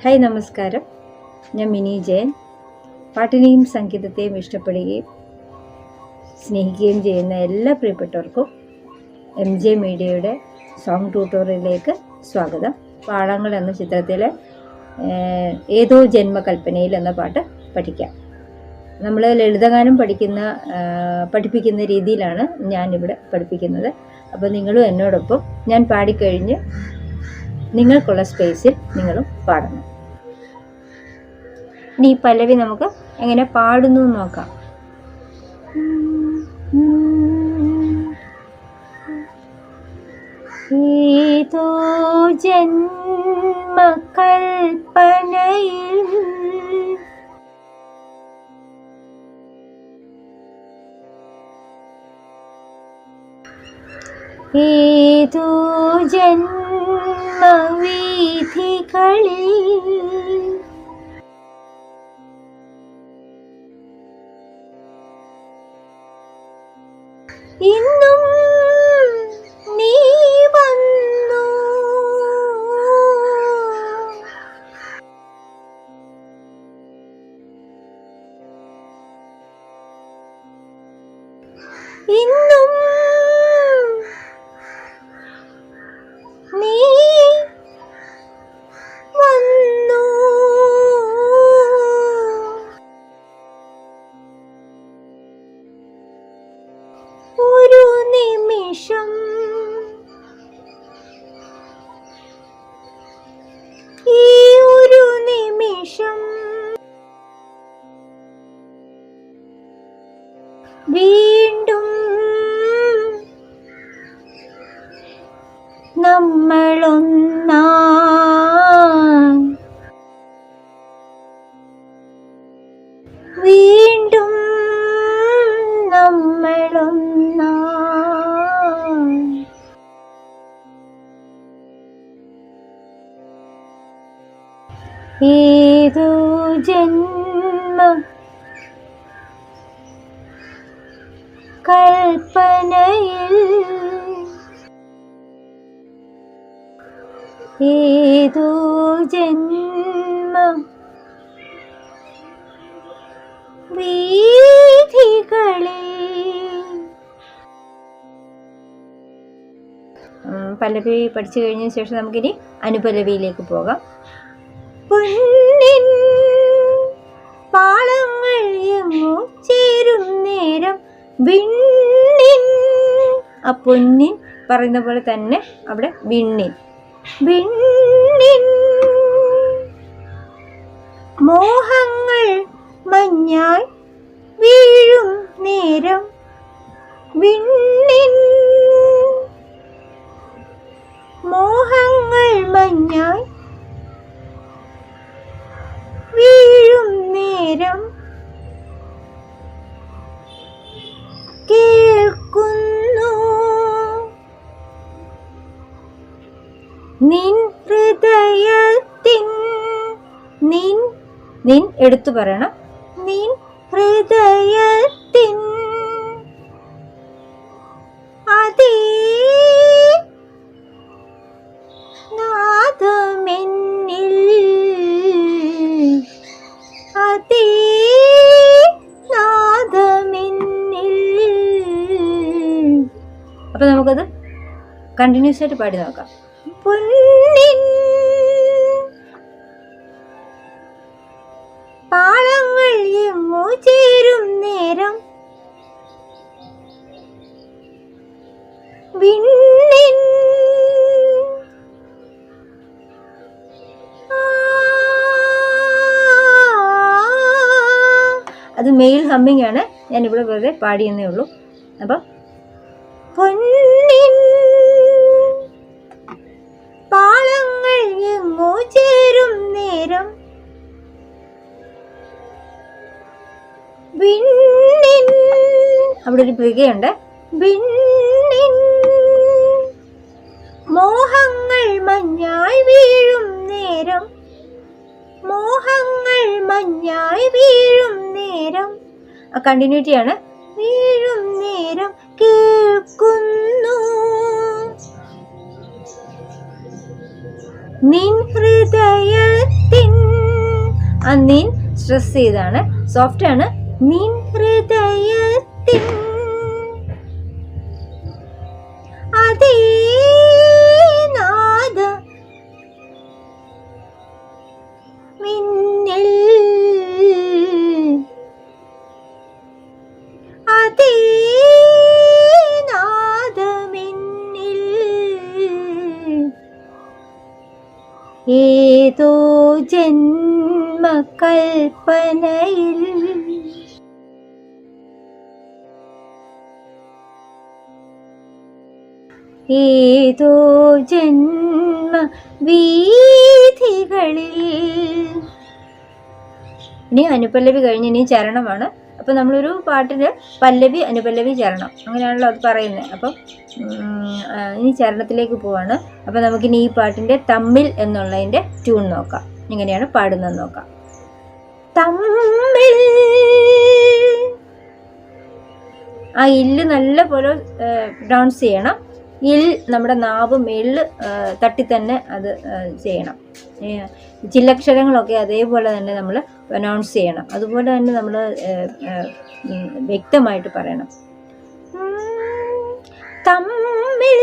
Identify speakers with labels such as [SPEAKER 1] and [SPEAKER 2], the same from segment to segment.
[SPEAKER 1] Hi നമസ്കാരം, ഞാൻ mini Jayan. പാട്ടിനെയും സംഗീതത്തെയും ഇഷ്ടപ്പെടുകയും സ്നേഹിക്കുകയും ചെയ്യുന്ന എല്ലാ പ്രിയപ്പെട്ടവർക്കും MJ മീഡിയയുടെ സോങ് ട്യൂട്ടോറിയലിലേക്ക് സ്വാഗതം. പാളങ്ങൾ എന്ന ചിത്രത്തിലെ ഏതോ ജന്മകൽപ്പനയിൽ എന്ന പാട്ട് പഠിക്കാം. നമ്മൾ ലളിതഗാനം പഠിപ്പിക്കുന്ന രീതിയിലാണ് ഞാനിവിടെ പഠിപ്പിക്കുന്നത്. അപ്പോൾ നിങ്ങളും എന്നോടൊപ്പം ഞാൻ പാടിക്കഴിഞ്ഞ് നിങ്ങൾക്കുള്ള സ്പേസിൽ നിങ്ങളും പാടണം. ഇനി ഈ പല്ലവി നമുക്ക് എങ്ങനെ പാടുന്നു നോക്കാം. ഏതോ ജന്മകൽപ്പനയിൽ ഏതോ ജന്മവീഥികളിൽ ഇന്നും നീ വന്നു ഇന്നും നീ വന്നു ഒരു നിമിഷം ഈ ഒരു നിമിഷം വീണ്ടും നമ്മളൊന്നായി വീണ്ടും നമ്മളൊന്നായി ഏതോ ജന്മ കൽപ്പനയിൽ ഏതോ ജന്മ വീഥികളിൽ. പല്ലവി പഠിച്ചു കഴിഞ്ഞ ശേഷം നമുക്കിനി അനുപല്ലവിയിലേക്ക് പോകാം. പൊന്നിൻ പാളങ്ങൾ എങ്ങോ ചേരും നേരം വിണ്ണിൻ. ആ പൊന്നിൻ പറയുന്ന പോലെ തന്നെ അവിടെ വിണ്ണിൻ. വിണ്ണിൻ മോഹങ്ങൾ മഞ്ഞായി വീഴും നേരം വിണ്ണിൻ മോഹങ്ങൾ മഞ്ഞായി വീഴും നേരം കേൾക്കുന്നു നിൻ ഹൃദയത്തിൻ നിൻ എടുത്തു പറയണം. നിൻ ഹൃദയത്തിൻ അതേ നാദമെന്നിൽ അതേ നാദമെന്നിൽ. അപ്പൊ നമുക്കത് കണ്ടിന്യൂസ് ആയിട്ട് പാടി നോക്കാം. പൊന്നിൻ പാളങ്ങൾ എങ്ങോ ചേരും നേരം വിണ്ണിൻ അത് മെയിൽ ഹമ്മിങ് ആണ്. ഞാൻ ഇവിടെ വെറുതെ പാടിയെന്നേ ഉള്ളൂ. അപ്പം പൊന്നിൻ പാളങ്ങൾ എങ്ങോ ചേരും നേരം വിണ്ണിൻ. അവിടെ ഒരു പ്രികയുണ്ട്. വിണ്ണിൻ മോഹങ്ങൾ മഞ്ഞായി വീഴും നേരം മോഹങ്ങൾ മഞ്ഞായി വീഴും നേരം. ആ കണ്ടിന്യൂറ്റിയാണ്. വീഴും നേരം കേൾക്കുന്നു നിൻ ഹൃദയത്തിൻ ആ നീൻ സ്ട്രെസ് ചെയ്താണ്, സോഫ്റ്റ് ആണ്. നിൻ ഹൃദയത്തിൻ അതേ നാദ മിന്നൽ അതേ നാദമിന്നിൽ ഏതോ ജന്മകൽപ്പനയിൽ ഏതോ ജന്മ വീഥികളിൽ. ഇനി അനുപല്ലവി കഴിഞ്ഞ് ഇനി ചരണമാണ്. അപ്പം നമ്മളൊരു പാട്ടിന് പല്ലവി അനുപല്ലവി ചരണം അങ്ങനെയാണല്ലോ അത് പറയുന്നത്. അപ്പം ഇനി ചരണത്തിലേക്ക് പോവാണ്. അപ്പം നമുക്കിനി ഈ പാട്ടിൻ്റെ തമ്മിൽ എന്നുള്ളതിൻ്റെ ട്യൂൺ നോക്കാം, എങ്ങനെയാണ് പാടുന്നതെന്ന് നോക്കാം. തമ്മിൽ ആ ഇല്ല് നല്ല പോലെ ഡൗൺസ് ചെയ്യണം. ഇൽ നമ്മുടെ നാവ് മേളിൽ തട്ടി തന്നെ അത് ചെയ്യണം. ചില്ലക്ഷരങ്ങളൊക്കെ അതേപോലെ തന്നെ നമ്മൾ പ്രൊനൗൺസ് ചെയ്യണം. അതുപോലെ തന്നെ നമ്മൾ വ്യക്തമായിട്ട് പറയണം. തമ്മിൽ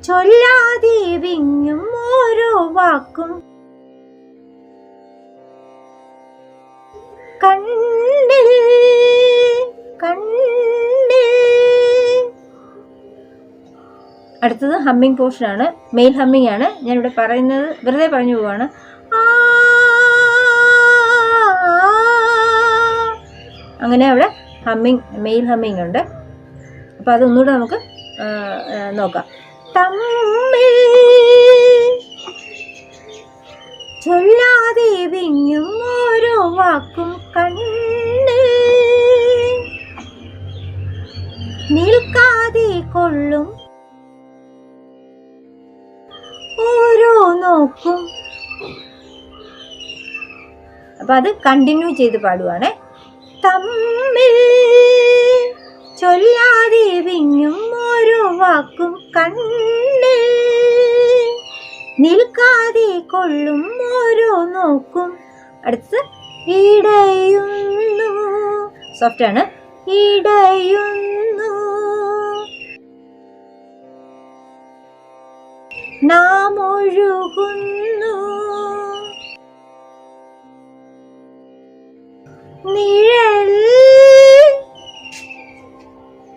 [SPEAKER 1] ചൊല്ലാതെ വിങ്ങും ഓരോ വാക്കും കണ്ണിൽ കണ്ണിൽ. അടുത്തത് ഹമ്മിങ് പോർഷൻ ആണ്, മെയിൽ ഹമ്മിങ് ആണ്. ഞാനിവിടെ പറയുന്നത് വെറുതെ പറഞ്ഞു പോവാണ്. അങ്ങനെ അവിടെ ഹമ്മിങ്, മെയിൽ ഹമ്മിങ് ഉണ്ട്. അപ്പം അതൊന്നുകൂടെ നമുക്ക് നോക്കാം. തമ്മിൽ ചൊല്ലാതെ വിങ്ങും ഓരോ വാക്കും കണ്ണിൽ നിൽക്കാതെ കൊള്ളും ഓരോ നോക്കും. അപ്പൊ അത് കണ്ടിന്യൂ ചെയ്ത് പാടുവാണേ. തമ്മിൽ ചൊല്ലാതെ വിങ്ങും ഓരോ വാക്കും കണ്ണിൽ നിൽക്കാതെ കൊള്ളും ഓരോ നോക്കും. അടുത്ത് ഇടയുന്നു, സോഫ്റ്റ് ആണ്. ഇടയുന്നു നാം ഒഴുകുന്നു നിഴൽ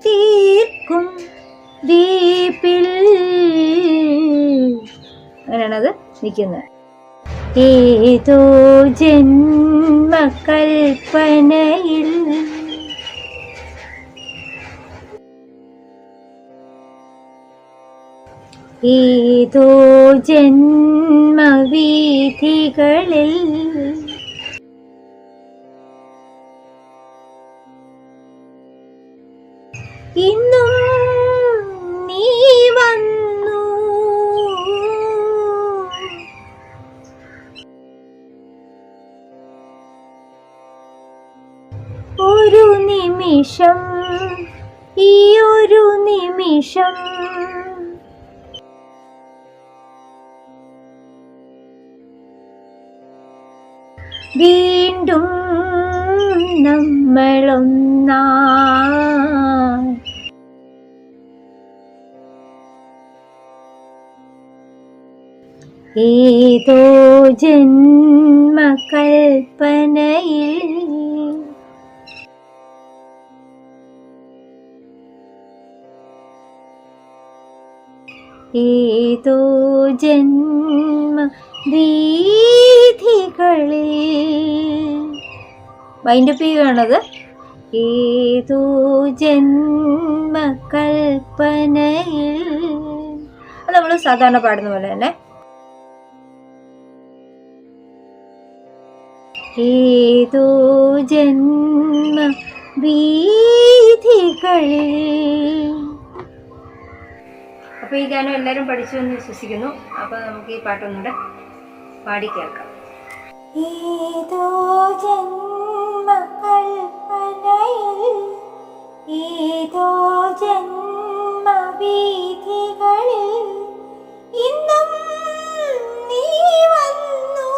[SPEAKER 1] തീർക്കും ദീപിൽ. അങ്ങനെയാണത് നിൽക്കുന്നത്. ഏതോ ജന്മകൽപ്പനയിൽ ഏതോ ജന്മവീഥികളിൽ ഇന്നും നീ വന്നു ഒരു നിമിഷം, ഈ ഒരു നിമിഷം വീണ്ടും നമ്മളൊന്നായി. ഏതോ ജന്മകൽപ്പനയിൽ ഏതോ ജന്മ വീഥികളിൽ. വൈൻഡപ്പ് ചെയ്യുകയാണത്. ഏതോ ജന്മകൽപ്പനയിൽ. അത് നമ്മൾ സാധാരണ പാടുന്ന പോലെ തന്നെ. ഏതോ ജന്മ വീഥികളിൽ. അപ്പോൾ ഈ ഗാനം എല്ലാവരും പഠിച്ചു എന്ന് വിശ്വസിക്കുന്നു. അപ്പോൾ നമുക്ക് ഈ പാട്ടൊന്നുകൂടെ പാടി കേൾക്കാം. ഏതോ ജന്മകൽപ്പനയിൽ ഏതോ ജന്മവീഥികളിൽ ഇന്നും നീ വന്നു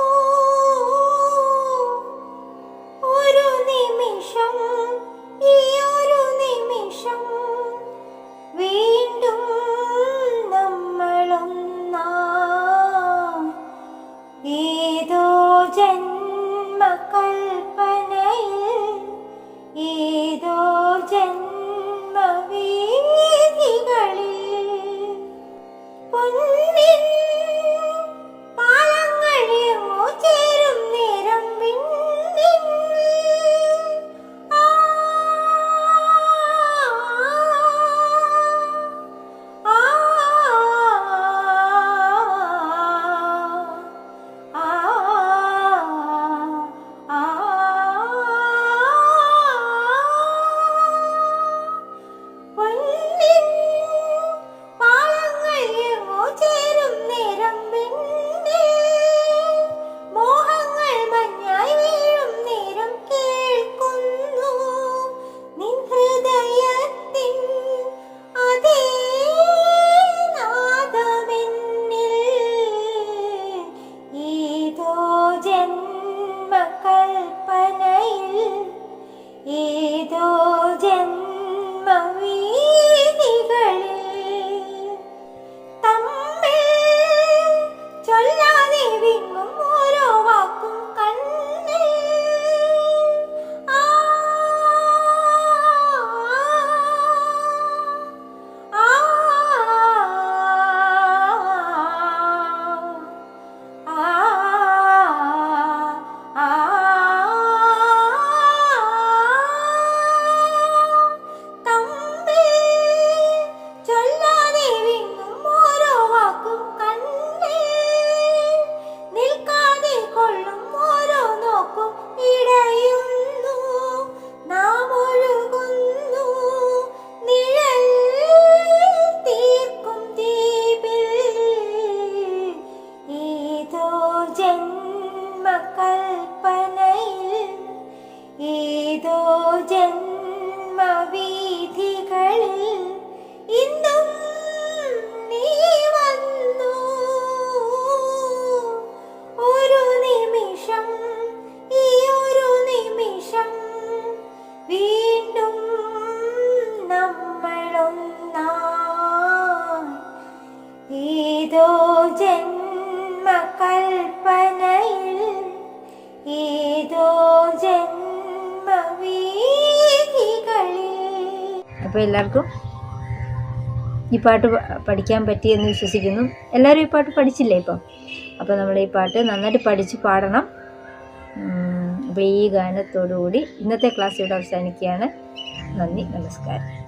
[SPEAKER 1] ജന്മകൽപ്പനയിൽ ഏതോ ജന്മവീഥികളിൽ ഇന്നും നീ വന്നു. ഒരു നിമിഷം, ഈ ഒരു നിമിഷം വീണ്ടും നമ്മളൊന്നായി. ഏതോ ജന്മകൽപ്പനയിൽ ഏതോ ജന്മവീഥികളിൽ. അപ്പോൾ എല്ലാവർക്കും ഈ പാട്ട് പഠിക്കാൻ പറ്റിയെന്ന് വിശ്വസിക്കുന്നു. എല്ലാവരും ഈ പാട്ട് പഠിച്ചില്ലേ ഇപ്പം? അപ്പോൾ നമ്മൾ ഈ പാട്ട് നന്നായിട്ട് പഠിച്ച് പാടണം. അപ്പോൾ ഈ ഗാനത്തോടു കൂടി ഇന്നത്തെ ക്ലാസ് ഇവിടെ അവസാനിക്കുകയാണ്. നന്ദി, നമസ്കാരം.